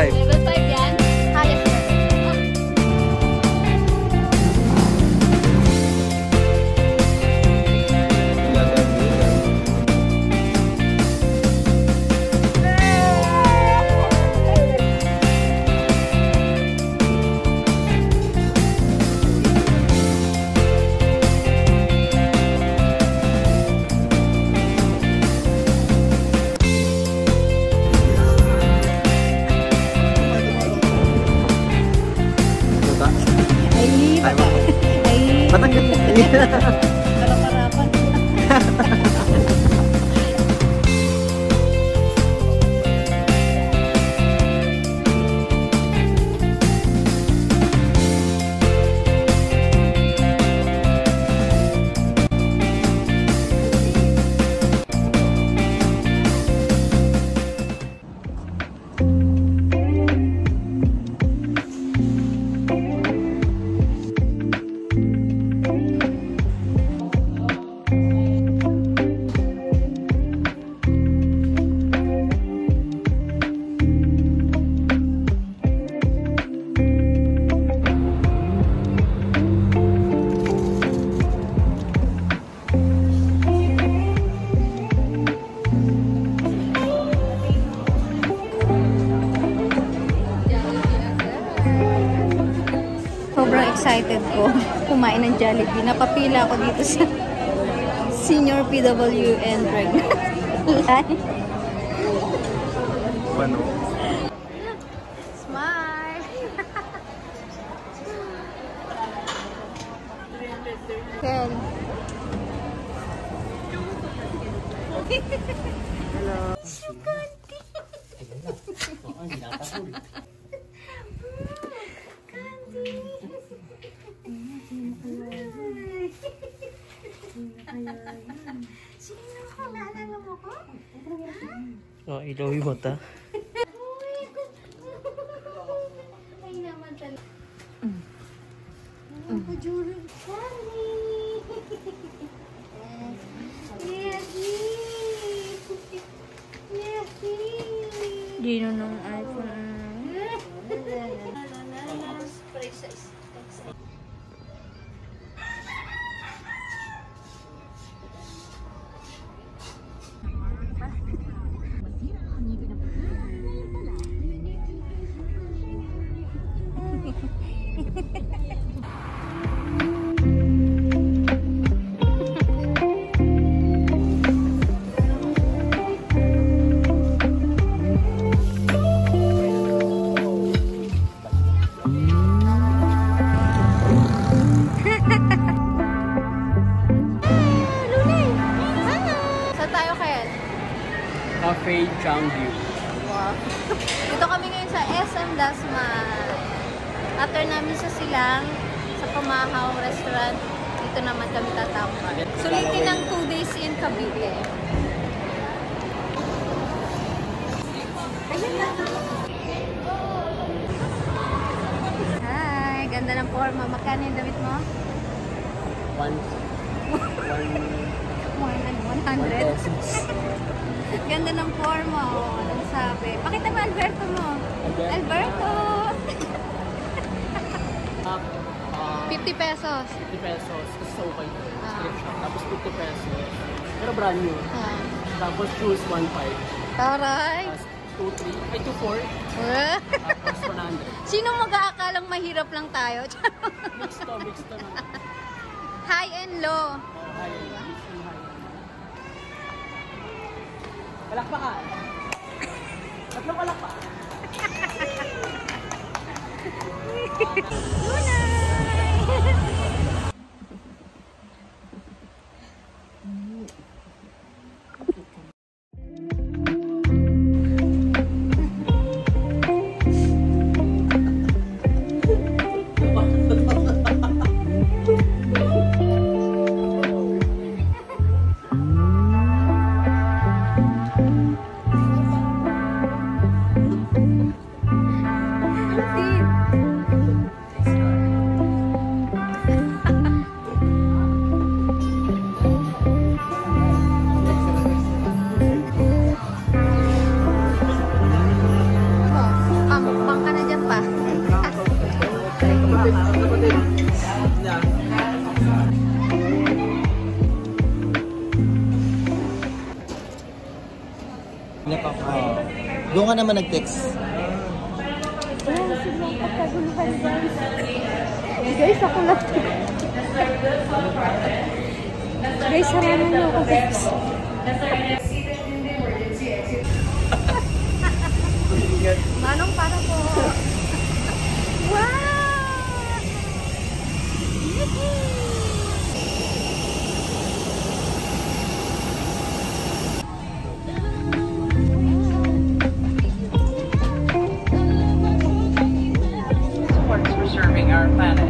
5. Level 5 yan. Highest level. Matanggal na. Parang-parapan. Sobrang excited ko kumain ng Jollibee. Napapila ako dito sa Senior PWN line. Ano? Smile! Ken. Hello. Shukanti! Sino ko? Naalala mo ko? Oh, ilaw yung mata. Ay naman talaga. Ako, Juro. Sorry! Yaki! Yaki! Gino ng iPhone. Cafe Changview. Wow. Dito kami ngayon sa SM Dasma. After namin sa Silang, sa Pamahaw Restaurant, dito naman kami tatawag. Sulitin ng 2 days in Cavite. Hi! Ganda ng forma. Magkano yung damit mo? 100? Ganda ng forma, oh. Anong sabi? Pakita mo Alberto mo. Alberto! 50 pesos. 50 pesos. Kasi sa ukay ko. Strip shop. Tapos 50 pesos. Pero brand new. Tapos shoes 1.5. Taray! Tapos 2.3. Ay 2.4. Tapos 100. Sino mag-aakalang mahirap lang tayo? Mix to na. High and low. High and high. Palakpakan. Tatlong palakpakan. Lunay! Ikaw nga naman nag-text. Ayan, siglang pagkaguluhan guys. Guys, ako lang. Guys, haranan mo ako guys. Manong para po. Wow! Supports preserving our planet.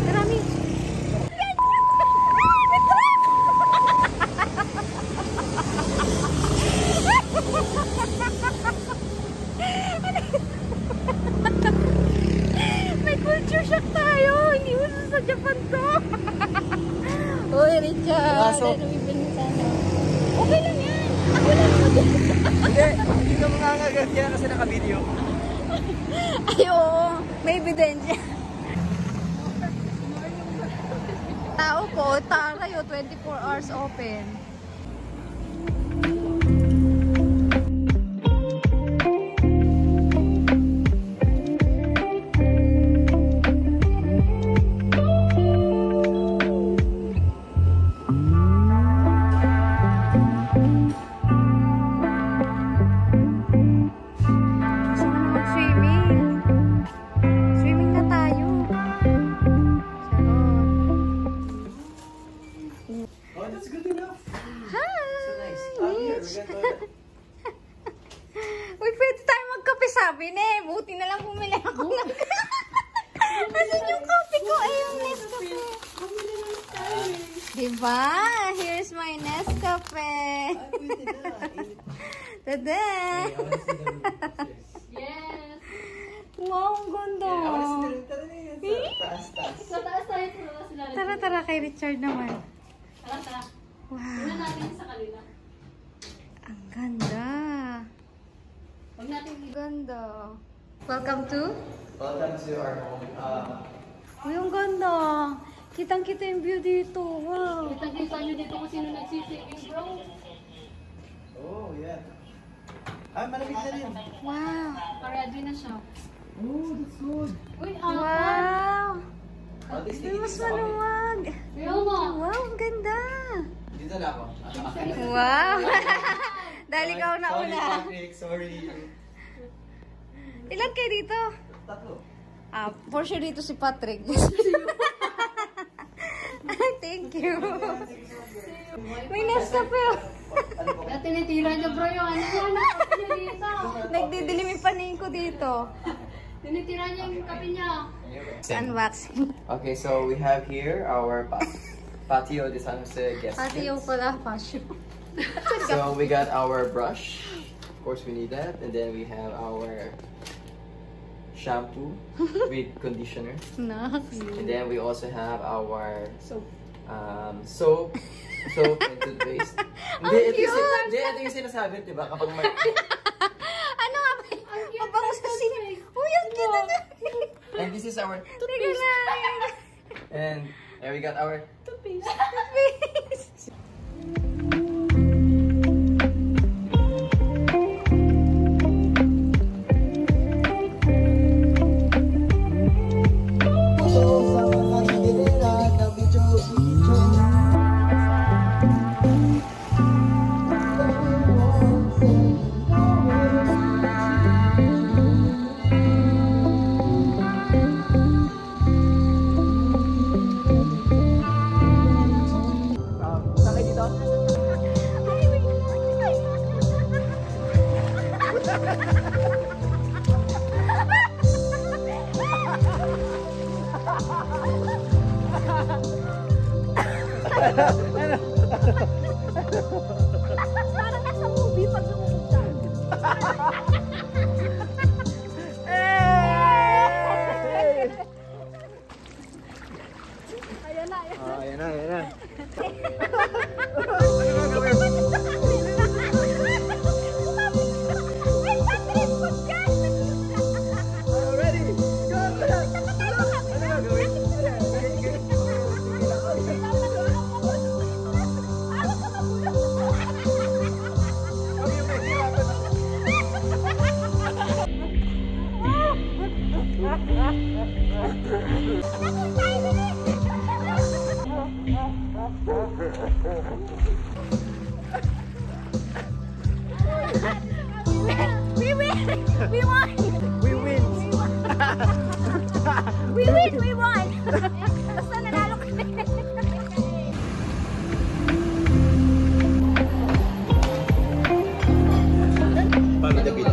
Marami. May culture shock tayo. Hindi mo sa Japan to. Uy, Richard. Aso. Ano bibili sana? Okay lang yan. Ako lang mag- Hindi ka mangangagat yan kasi naka-video. Ay, oo. May ebidensya. Tao po, taray o 24 hours open. Gusto ko na mag-swimming. Swimming na tayo. Charot. Oh, that's good enough. Hi! So nice. Here, we got toilet. Uy, pwede tayo magkape sabi na eh. Buti na lang bumili ako ng... Asan yung kape ko? Ay, yung Nescafe. Diba? Here's my Nescafe. Tada! Yes! Wow, ang ganda. Sa taas tayo sila. Tara, tara kay Richard naman. Tara, tara. Wow, Tingnan natin sa kanila. ang ganda. Huwag natin Ang ganda. Welcome to? Welcome to our home. Uy, ang ganda. Kitang-kita yung view dito. Wow. Kitang-kita nyo dito kung sino nagsisiping, bro. Oh, yeah. Ah, malamig na rin. Wow. Ready na siya. Oh, that's good. Uy, Wow. Oh, this Ay, mas maluwag. Real mo. Wow, ang ganda. Dito na ako. Wow. Dahil ikaw na Sorry, una. Patrick. Sorry. Ilan kayo dito? Tatlo. Ah, for sure dito si Patrick. Thank you. May Nescafe. Kaya tinitira niyo, bro, yung ano yung kape niyo dito. Nagdidilim yung panin ko dito. Tinitira niya yung kape niya. Unboxing. Okay, so we have here our patio de San Jose guest Pati yung kit. pala passion. So we got our brush. Of course, we need that. And then we have our shampoo with conditioner. Nice. And then we also have our So, soap and toothpaste. Hindi, ito yung sinasabi, di ba? Kapag may... Ano nga ba? Ang bango sa sini. Uy, ang ganda na. And this is our... Teka lang. And there we got our... Toothpaste. Sakay dito? Parang nasa movie pag lumubog Ayan na, ayan. Ah, ayan na, ayan na. Ay, Patrick, pag yan! Ready? Go! Basta nanalo ka na. Paano David?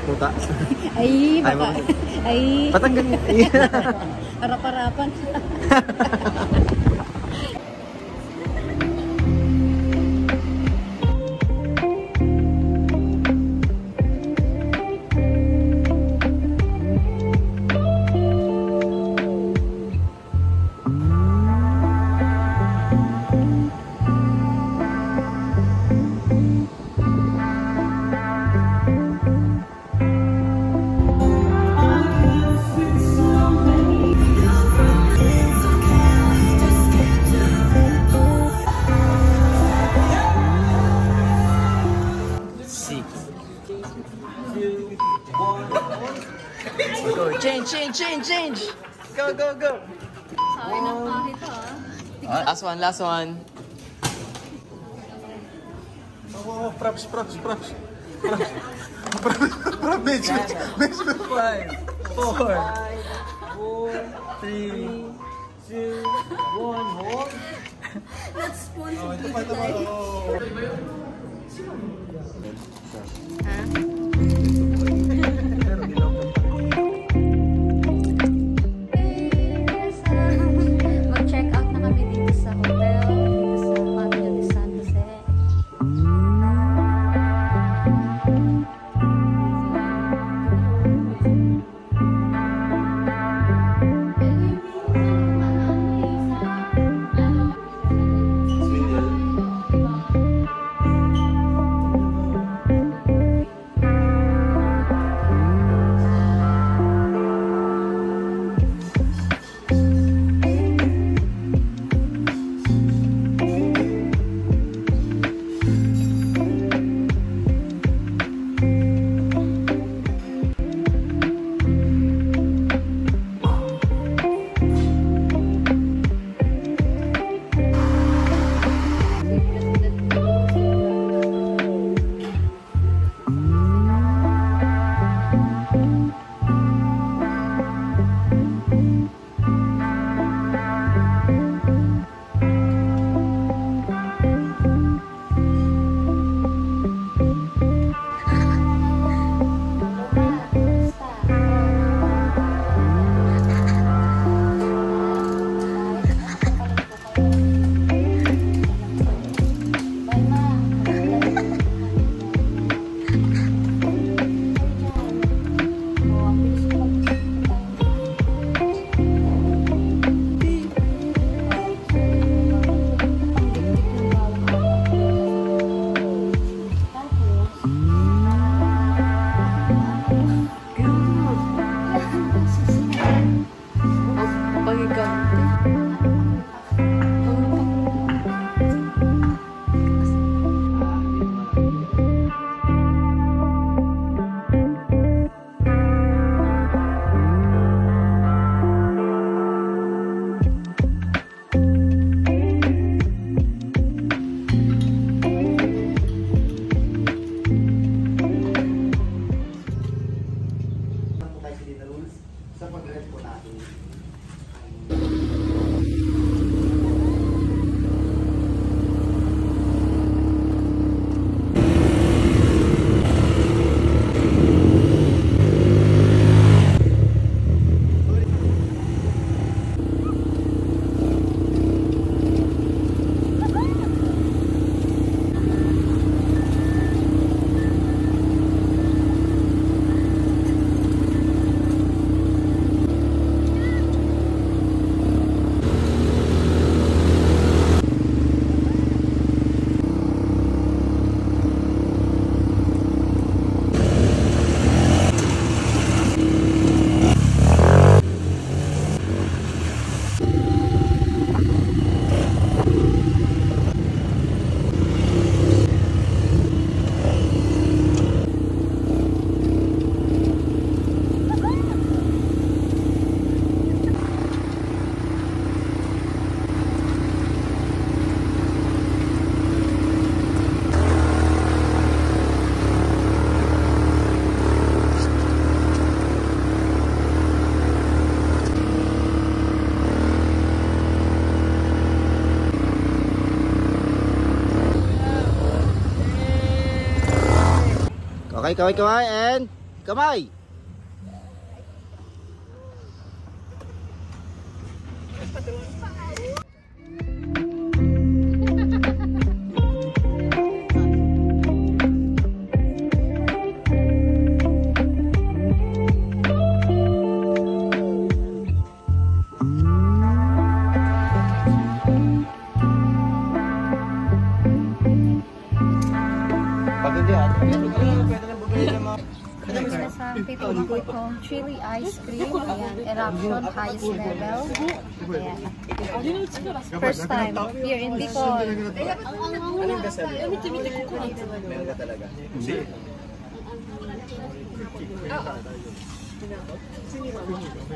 Puta. Ay, baka. Ay. Patanggal niya. Harap-harapan. Go, change. Go. Sabi ng kahit ha. Last one. Oh, props. Bench. 5, 4, 3, 2, 1, hold. Not sponsored. Ito pa. Ha? Mag-check out na kami dito sa hotel, dito sa Pavilion de San Jose. Swindle. Okay, kaway, and kamay. Sa Tito Makoy Home, chili ice cream. Ayan, eruption, highest level. Ayan. First time here in Bicol. Meron ka talaga. Hindi.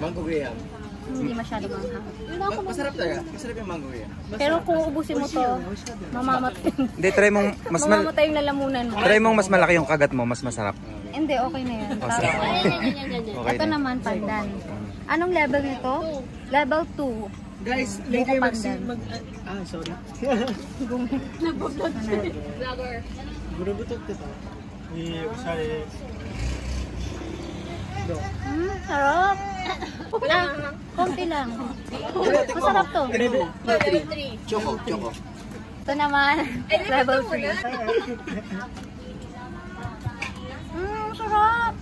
Mango graham. Hindi masyado manghang. Masarap talaga. Masarap yung mango graham. Pero kung ubusin mo to, mamamatay. Hindi, try mong Mamamatay yung lalamunan mo. try mong mas malaki yung kagat mo, mas masarap. Hindi, okay na yan. Tapos, Okay ito na. naman, pandan. Anong level nito? Level 2. Guys, Buko later pandan. sorry. Vlogger. Gurubutot ito. Sorry. Sarap. Konti lang. Masarap to. Choco. Ito naman, level 3. Sarap.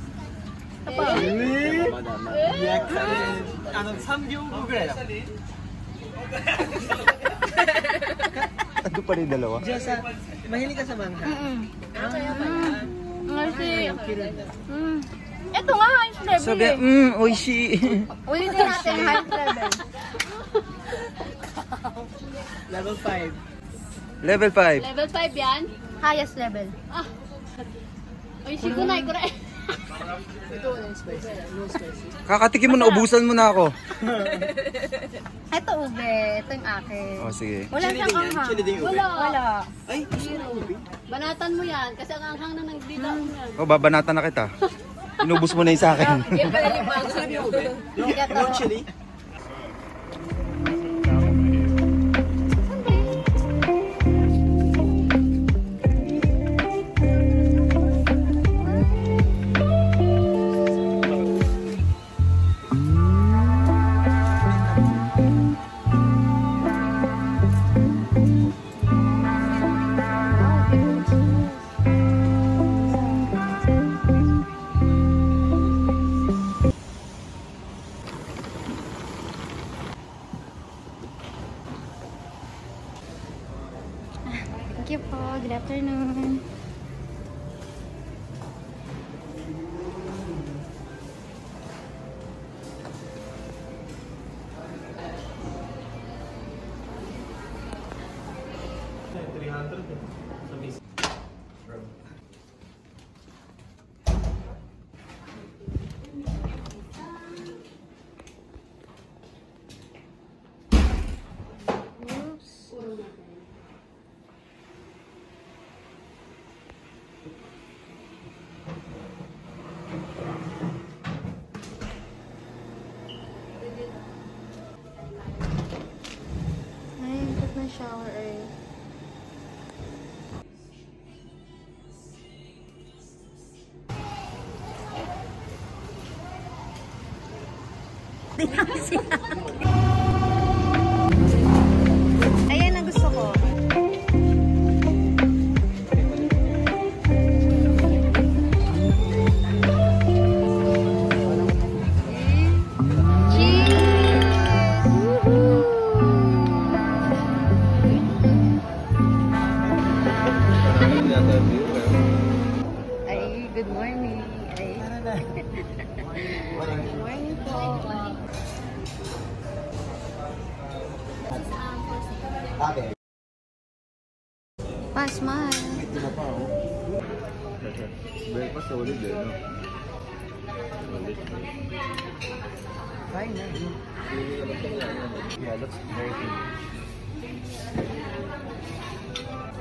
Ito pa. 약 300g. Ano pa rin dalawa? Jessa, mahilig ka sa mangga? Ito nga, highest level Sabi, eh. oishi. Ulitin natin, highest level. Level 5. Level 5. Level 5 yan? Highest level. Uy, sigunay ko rin. Ito, no spicy. Kakatikim mo na, ubusan mo na ako. Ito ube, ito yung akin. Oh, sige. Wala siyang anghang. Chili din yung ube. Wala. Ay, Banatan mo yan, kasi ang anghang na nagdita mo yan. Oh, babanatan na kita. Inubos mo na yung sa akin. no chili. Thank you po. Good afternoon. Shower eh. Ayan ang gusto ko. Good morning. Good morning po. Ate. Smile. Ito na pa, oh. Breakfast solid eh, no? Solid. Fine na. Yeah, looks very good.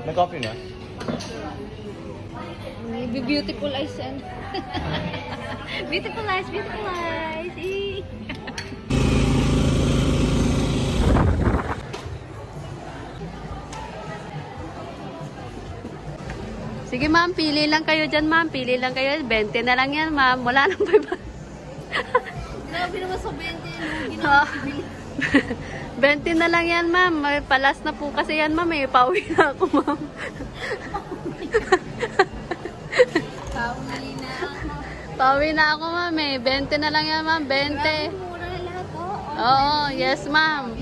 Nag-coffee na? Beautiful eyes and beautiful eyes, beautiful eyes. Sige ma'am, pili lang kayo dyan ma'am. Pili lang kayo. 20 na lang yan ma'am. Wala nang 500. Grabe naman sa 20 yung Ah. 20 na lang yan ma'am. May palas na po kasi yan ma'am. Eh. Pauwi na ako ma'am. Pauwi na ako. Pauwi na ako ma'am eh. 20 na lang yan ma'am. 20. Mura na lahat, oh. Oo, yes ma'am.